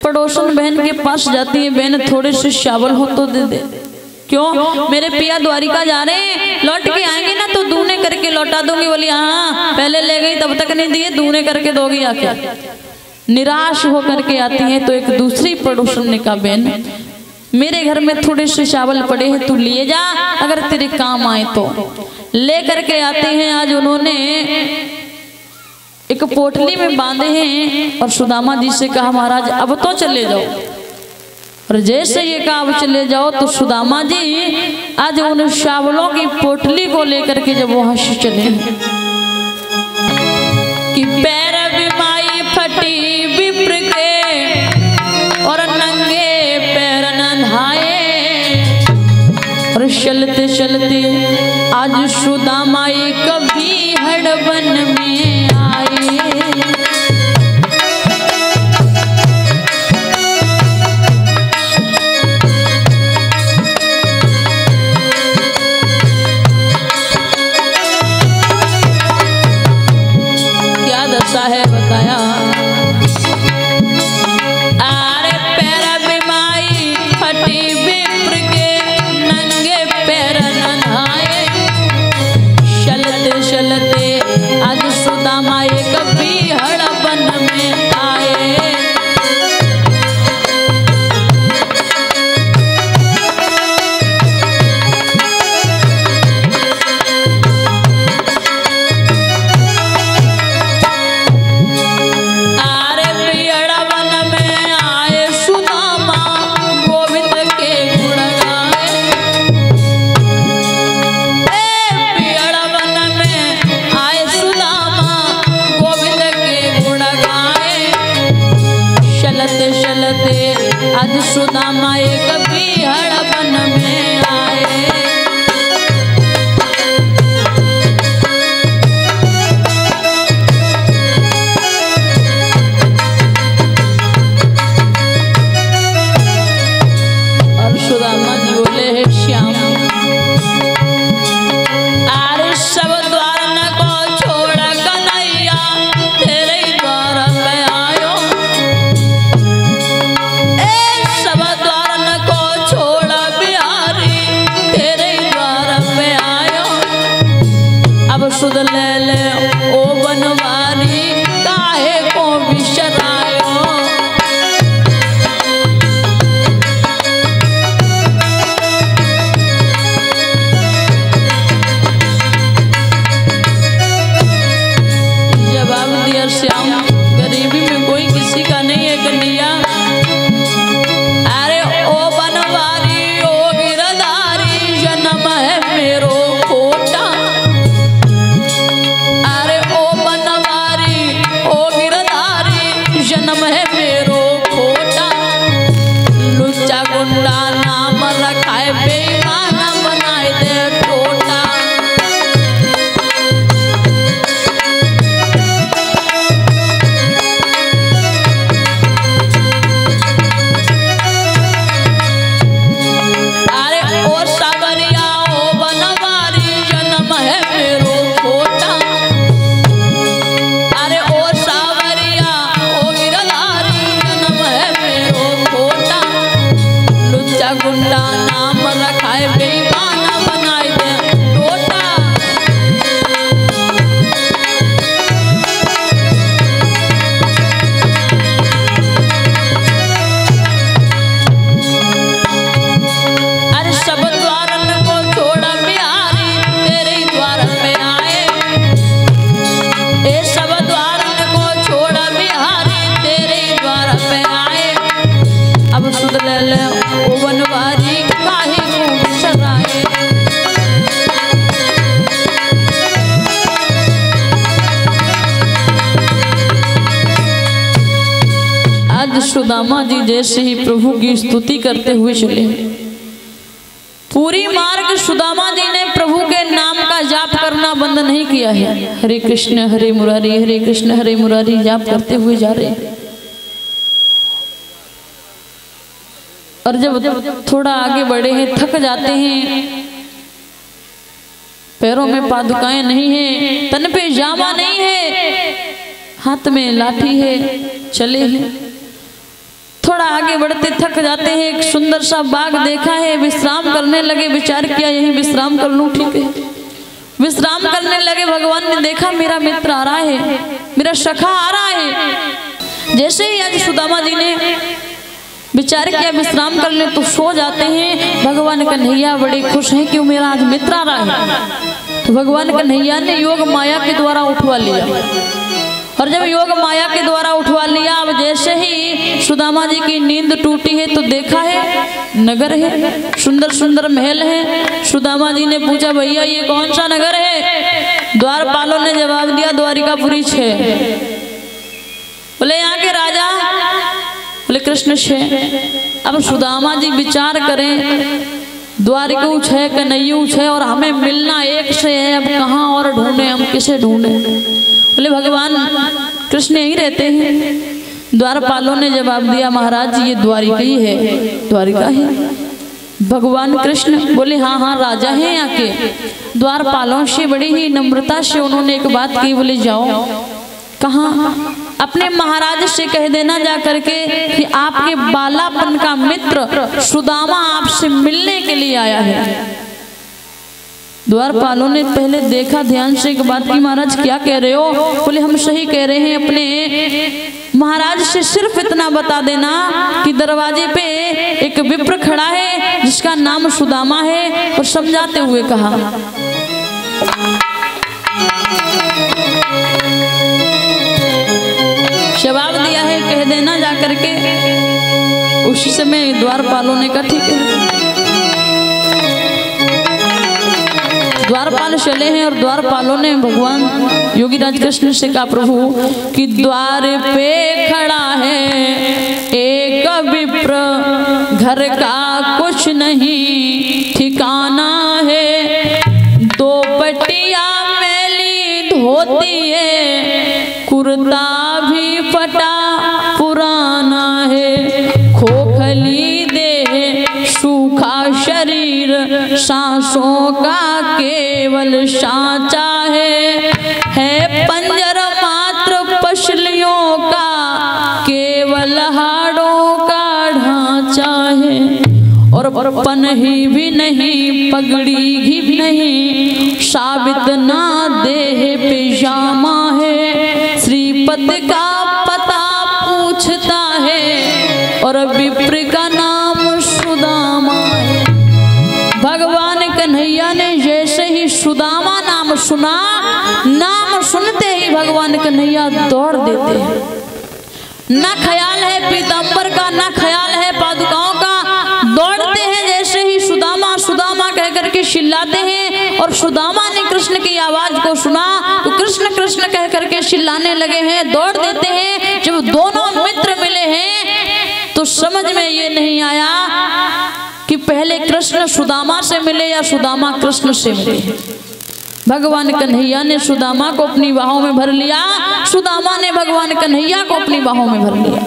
पड़ोसन बहन के पास जाती है, बहन थोड़े से चावल हो तो दे दे। क्यों? मेरे पिया द्वारिका जा रहे हैं, लौट के आएंगे ना तो दूने करके लौटा दूंगी। बोली हाँ, पहले ले गई तब तक नहीं दिए, दूने करके दोगी आके। निराश होकर के आती है तो एक दूसरी पड़ोसन ने कहा, बहन मेरे घर में थोड़े से चावल पड़े हैं, तू लिए जा, अगर तेरे काम आए तो। ले करके आते हैं। आज उन्होंने एक पोटली में बांधे हैं और सुदामा जी से कहा, महाराज अब तो चले जाओ। और जैसे ये कहा अब चले जाओ तो सुदामा जी आज उन चावलों की पोटली को लेकर के जब वहां से चले कि पैर बिमाई फटी विप्र के और नंगे पैर नहाए। और चलते चलते आज सुदामा कभी हड़बन में आए। क्या दशा है बताया। अरे पैर बिमाई फटी विप्र के नंगे पैर नहाए। चलते चलते आज सुदामा कभी हड़बन में आए। अरे पियड़वन में आए सुदामा गोविंद के गुण गाए। पियड़वन में आए सुदामा गोविंद के गुण गाए। चलते चलते आज सुदामा कभी हड़बन में आए। और सुदामा जी बोले, हे श्याम अरे सब द्वार न को छोड़ कन्हैया तेरे द्वार पे आयो। सब द्वार न को छोड़ बिहारी तेरे द्वार पे आयो। अब सुध ले ले ओ बनवारी काहे को बिसरायो। जवाब दिया श्याम, गरीबी में कोई किसी का नहीं है कन्हैया। अरे ओ बनवारी ओ गिरधारी जन्म है मेरो खोटा। अरे ओ बनवारी ओ गिरधारी जन्म है मेरो खोटा। लुच्चा गुंडा नाम रखा है बेईमान बनाए दे टोटा। अरे ओ सावरिया ओ बनवारी जन्म है मेरो खोटा। अरे ओ सावरिया ओ गिरधारी जन्म है मेरो खोटा। लुच्चा गुंडा नाम रखा है बेईमान बनाए दे टोटा। अरे सब द्वारन को छोड़ बिहारी तेरे द्वार पे आए। ए सब द्वारन को छोड़ बिहारी तेरे द्वार पे आए। अब सुध ले ले ओ बनवारी काहे को बिसराए। आज सुदामा जी जैसे ही प्रभु की स्तुति करते हुए चले, पूरी मार्ग सुदामा जी ने प्रभु के नाम का जाप करना बंद नहीं किया है। हरे कृष्ण हरे कृष्ण हरे मुरारी जाप करते हुए जा रहे हैं। और जब थोड़ा आगे बढ़े हैं, थक जाते हैं, पैरों में पादुकाएं नहीं है, तन पे जामा नहीं है, हाथ में लाठी है, चले हैं। थोड़ा थोड़ा आगे बढ़ते थक जाते हैं, एक सुंदर सा बाग देखा है, विश्राम करने लगे, विचार किया यहीं विश्राम कर लूं, ठीक है। विश्राम करने लगे, भगवान ने देखा मेरा मित्र आ रहा है, मेरा सखा आ रहा है। जैसे ही आज सुदामा जी ने विचार किया विश्राम कर ले तो सो जाते हैं। भगवान कन्हैया बड़े खुश हैं कि मेरा आज मित्र आ रहा है। तो भगवान कन्हैया ने योग माया के द्वारा उठवा लिया, और जब योग माया के द्वारा उठवा लिया, अब जैसे ही सुदामा जी की नींद टूटी है तो देखा है नगर है, सुंदर सुंदर महल है। सुदामा जी ने पूछा भैया ये कौन सा नगर है? द्वारपालों ने जवाब दिया द्वारिकापुरी है। बोले यहाँ के राजा? बोले कृष्ण है। अब सुदामा जी विचार करें, द्वारिका है, कन्हैया है, और हमें मिलना एक से है, अब कहाँ और ढूंढे, हम किसे ढूंढे? बोले भगवान कृष्ण यहीं रहते हैं। द्वारपालों ने जवाब दिया महाराज ये द्वारिका ही है, द्वारिका है। भगवान कृष्ण बोले हाँ हाँ राजा हैं यहाँ के। द्वारपालों से बड़ी ही नम्रता से उन्होंने एक बात की, बोले जाओ कहाँ? अपने महाराज से कह देना जा करके कि आपके बालापन का मित्र सुदामा आपसे मिलने के लिए आया है। द्वारपालों ने पहले देखा ध्यान से एक बात की, महाराज क्या कह रहे हो? बोले हम सही कह रहे हैं। अपने महाराज से सिर्फ इतना बता देना कि दरवाजे पे एक विप्र खड़ा है जिसका नाम सुदामा है, और समझाते हुए कहा जवाब दिया है कह देना जा करके। उसी समय द्वारपालों ने कहा ठीक है। द्वारपाल चले हैं, और द्वारपालों ने भगवान योगीराज कृष्ण से कहा प्रभु कि द्वार पे खड़ा है एक विप्र, घर का कुछ नहीं ठिकाना है। दो पटिया मैली धोती है, कुर्ता भी फटा पुराना है। खोखली देह सूखा शरीर, सांसों का केवल सांचा है पंजर मात्र पसलियों का, केवल हाड़ों का ढांचा है। और पनही भी नहीं, पगड़ी भी नहीं, साबित ना देह पिजामा है। श्रीपद का पता पूछता है, और विप्र का नाम सुदामा है। भगवान कन्हैया ने जैसे ही सुदामा नाम सुना, नाम सुनते ही भगवान कन्हैया दौड़ देते हैं। ना ख्याल है पीताम्बर का, ना ख्याल है पादुकाओं का, दौड़ते हैं। जैसे ही सुदामा सुदामा कह करके चिल्लाते हैं, और सुदामा ने कृष्ण की आवाज को सुना तो कृष्ण कृष्ण कह करके चिल्लाने लगे हैं, दौड़ देते हैं। जब दोनों मित्र मिले हैं तो समझ में ये नहीं आया कि पहले कृष्ण सुदामा से मिले या सुदामा कृष्ण से मिले। भगवान कन्हैया ने सुदामा को अपनी बाहों में भर लिया, सुदामा ने भगवान कन्हैया को अपनी बाहों में भर लिया।